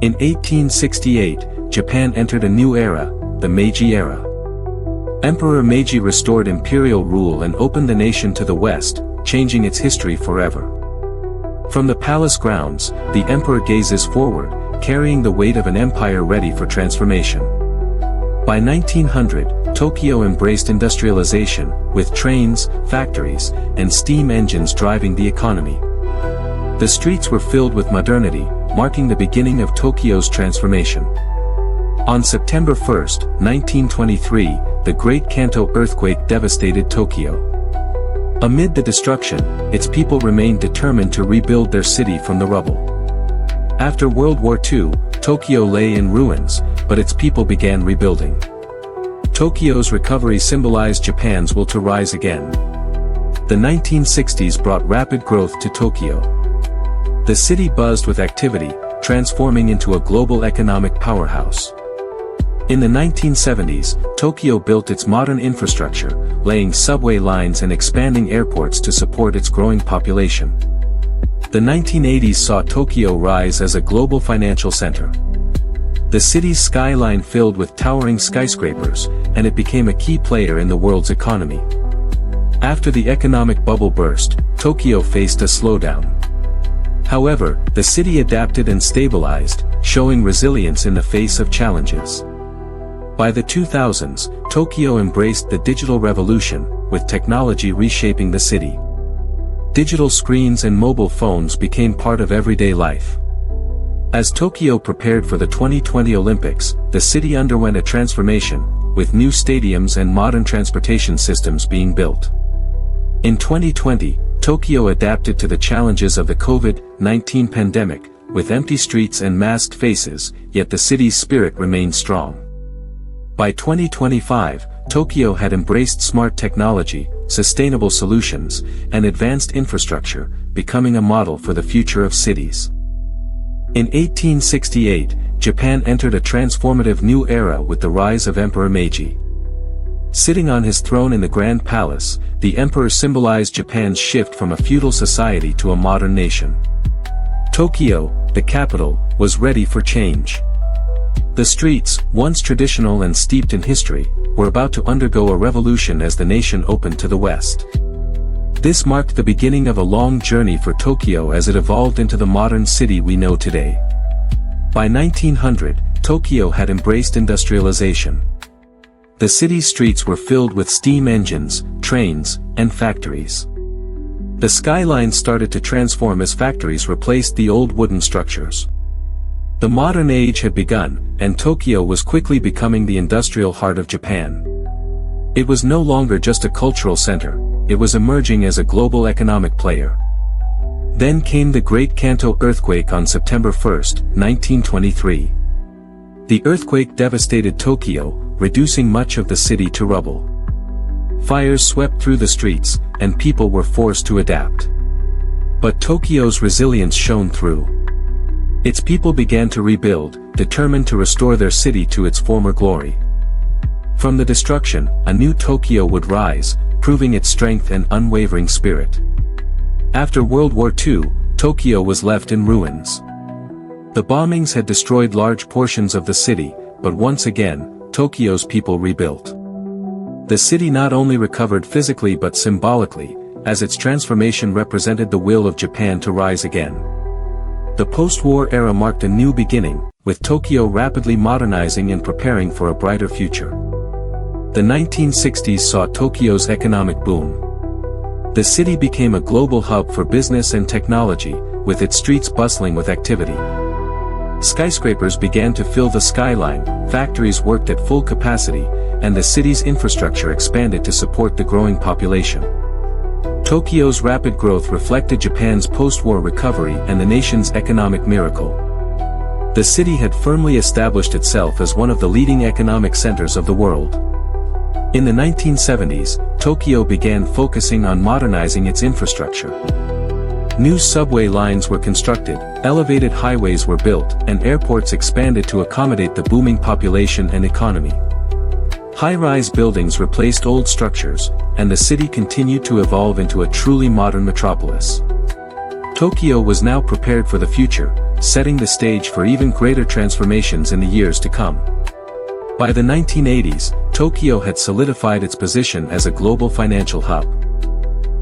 In 1868, Japan entered a new era, the Meiji era. Emperor Meiji restored imperial rule and opened the nation to the west, changing its history forever. From the palace grounds, the emperor gazes forward, carrying the weight of an empire ready for transformation. By 1900, Tokyo embraced industrialization, with trains, factories, and steam engines driving the economy. The streets were filled with modernity, marking the beginning of Tokyo's transformation. On September 1, 1923, the Great Kanto Earthquake devastated Tokyo. Amid the destruction, its people remained determined to rebuild their city from the rubble. After World War II, Tokyo lay in ruins, but its people began rebuilding. Tokyo's recovery symbolized Japan's will to rise again. The 1960s brought rapid growth to Tokyo. The city buzzed with activity, transforming into a global economic powerhouse. In the 1970s, Tokyo built its modern infrastructure, laying subway lines and expanding airports to support its growing population. The 1980s saw Tokyo rise as a global financial center. The city's skyline filled with towering skyscrapers, and it became a key player in the world's economy. After the economic bubble burst, Tokyo faced a slowdown. However, the city adapted and stabilized, showing resilience in the face of challenges. By the 2000s, Tokyo embraced the digital revolution, with technology reshaping the city. Digital screens and mobile phones became part of everyday life. As Tokyo prepared for the 2020 Olympics, the city underwent a transformation, with new stadiums and modern transportation systems being built. In 2020, Tokyo adapted to the challenges of the COVID-19 pandemic, with empty streets and masked faces, yet the city's spirit remained strong. By 2025, Tokyo had embraced smart technology, sustainable solutions, and advanced infrastructure, becoming a model for the future of cities. In 1868, Japan entered a transformative new era with the rise of Emperor Meiji. Sitting on his throne in the Grand Palace, the emperor symbolized Japan's shift from a feudal society to a modern nation. Tokyo, the capital, was ready for change. The streets, once traditional and steeped in history, were about to undergo a revolution as the nation opened to the west. This marked the beginning of a long journey for Tokyo as it evolved into the modern city we know today. By 1900, Tokyo had embraced industrialization. The city's streets were filled with steam engines, trains, and factories. The skyline started to transform as factories replaced the old wooden structures. The modern age had begun, and Tokyo was quickly becoming the industrial heart of Japan. It was no longer just a cultural center, it was emerging as a global economic player. Then came the Great Kanto Earthquake on September 1, 1923. The earthquake devastated Tokyo, reducing much of the city to rubble. Fires swept through the streets, and people were forced to adapt. But Tokyo's resilience shone through. Its people began to rebuild, determined to restore their city to its former glory. From the destruction, a new Tokyo would rise, proving its strength and unwavering spirit. After World War II, Tokyo was left in ruins. The bombings had destroyed large portions of the city, but once again, Tokyo's people rebuilt. The city not only recovered physically but symbolically, as its transformation represented the will of Japan to rise again. The post-war era marked a new beginning, with Tokyo rapidly modernizing and preparing for a brighter future. The 1960s saw Tokyo's economic boom. The city became a global hub for business and technology, with its streets bustling with activity. Skyscrapers began to fill the skyline, factories worked at full capacity, and the city's infrastructure expanded to support the growing population. Tokyo's rapid growth reflected Japan's post-war recovery and the nation's economic miracle. The city had firmly established itself as one of the leading economic centers of the world. In the 1970s, Tokyo began focusing on modernizing its infrastructure. New subway lines were constructed, elevated highways were built, and airports expanded to accommodate the booming population and economy. High-rise buildings replaced old structures, and the city continued to evolve into a truly modern metropolis. Tokyo was now prepared for the future, setting the stage for even greater transformations in the years to come. By the 1980s, Tokyo had solidified its position as a global financial hub.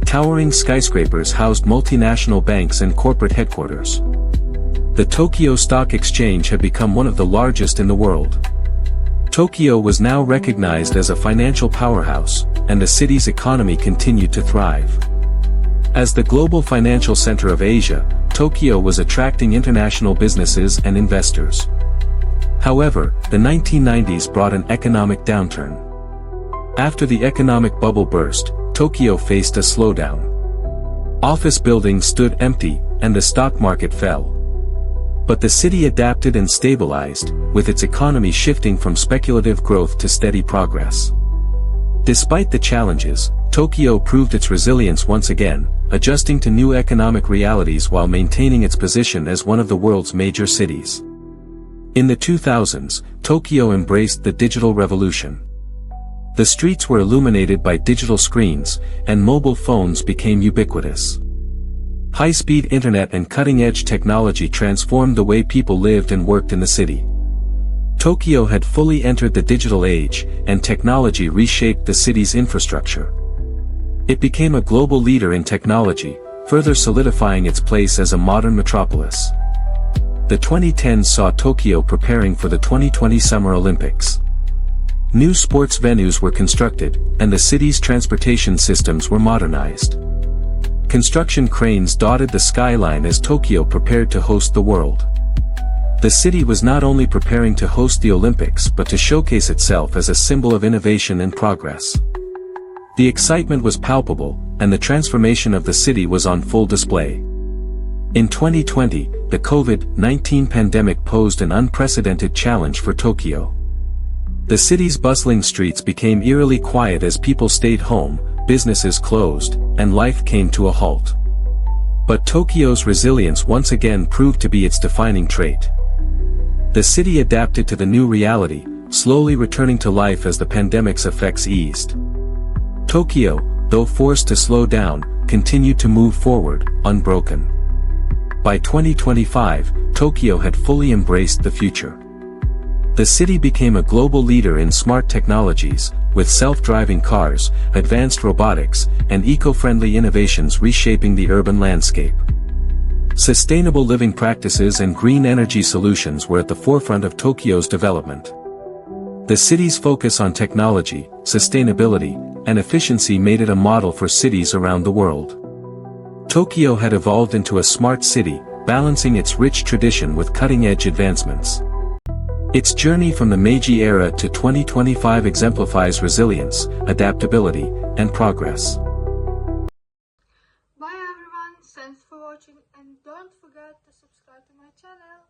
Towering skyscrapers housed multinational banks and corporate headquarters. The Tokyo Stock Exchange had become one of the largest in the world. Tokyo was now recognized as a financial powerhouse, and the city's economy continued to thrive. As the global financial center of Asia, Tokyo was attracting international businesses and investors. However, the 1990s brought an economic downturn. After the economic bubble burst, Tokyo faced a slowdown. Office buildings stood empty, and the stock market fell. But the city adapted and stabilized, with its economy shifting from speculative growth to steady progress. Despite the challenges, Tokyo proved its resilience once again, adjusting to new economic realities while maintaining its position as one of the world's major cities. In the 2000s, Tokyo embraced the digital revolution. The streets were illuminated by digital screens, and mobile phones became ubiquitous. High-speed internet and cutting-edge technology transformed the way people lived and worked in the city. Tokyo had fully entered the digital age, and technology reshaped the city's infrastructure. It became a global leader in technology, further solidifying its place as a modern metropolis. The 2010s saw Tokyo preparing for the 2020 Summer Olympics. New sports venues were constructed, and the city's transportation systems were modernized. Construction cranes dotted the skyline as Tokyo prepared to host the world. The city was not only preparing to host the Olympics but to showcase itself as a symbol of innovation and progress. The excitement was palpable, and the transformation of the city was on full display. In 2020, the COVID-19 pandemic posed an unprecedented challenge for Tokyo. The city's bustling streets became eerily quiet as people stayed home, businesses closed, and life came to a halt. But Tokyo's resilience once again proved to be its defining trait. The city adapted to the new reality, slowly returning to life as the pandemic's effects eased. Tokyo, though forced to slow down, continued to move forward, unbroken. By 2025, Tokyo had fully embraced the future. The city became a global leader in smart technologies, with self-driving cars, advanced robotics, and eco-friendly innovations reshaping the urban landscape. Sustainable living practices and green energy solutions were at the forefront of Tokyo's development. The city's focus on technology, sustainability, and efficiency made it a model for cities around the world. Tokyo had evolved into a smart city, balancing its rich tradition with cutting-edge advancements. Its journey from the Meiji era to 2025 exemplifies resilience, adaptability, and progress. Bye everyone, thanks for watching and don't forget to subscribe to my channel.